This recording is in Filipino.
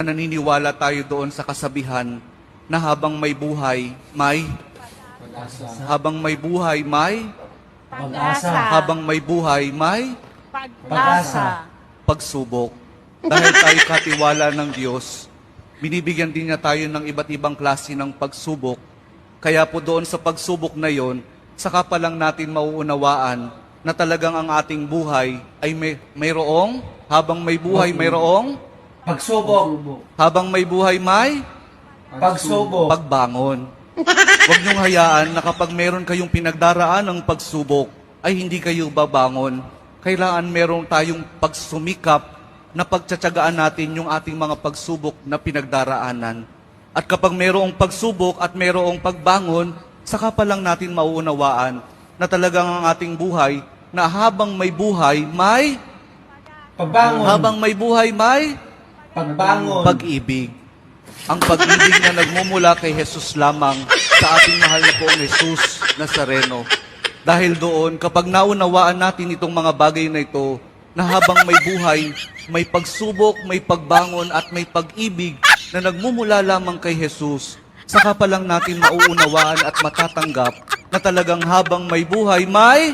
naniniwala tayo doon sa kasabihan na habang may buhay, may Pag-asa. habang may buhay, may Pag-asa. habang may buhay, may Pag-asa. pagsubok. Dahil tayo katiwala ng Diyos, binibigyan din niya tayo ng iba't ibang klase ng pagsubok. Kaya po doon sa pagsubok na yon, saka pa lang natin mauunawaan na talagang ang ating buhay ay mayroong, habang may buhay mayroong, Pagsubok. habang may buhay may Pagsubok. pagbangon. Huwag niyong hayaan na kapag meron kayong pinagdaraan ng pagsubok, ay hindi kayo babangon. Kailangan meron tayong pagsumikap na pagtsatsagaan natin yung ating mga pagsubok na pinagdaraanan. At kapag mayroong pagsubok at mayroong pagbangon, saka pa lang natin mauunawaan na talagang ang ating buhay, na habang may buhay, may Pagbangon. habang may buhay, may Pagbangon. pag-ibig. Ang pag-ibig na nagmumula kay Jesus lamang sa ating mahal na poong Jesus Nazareno. Dahil doon, kapag naunawaan natin itong mga bagay na ito, na habang may buhay, may pagsubok, may pagbangon at may pag-ibig na nagmumula lamang kay Jesus, saka pa lang natin mauunawaan at matatanggap na talagang habang may buhay, may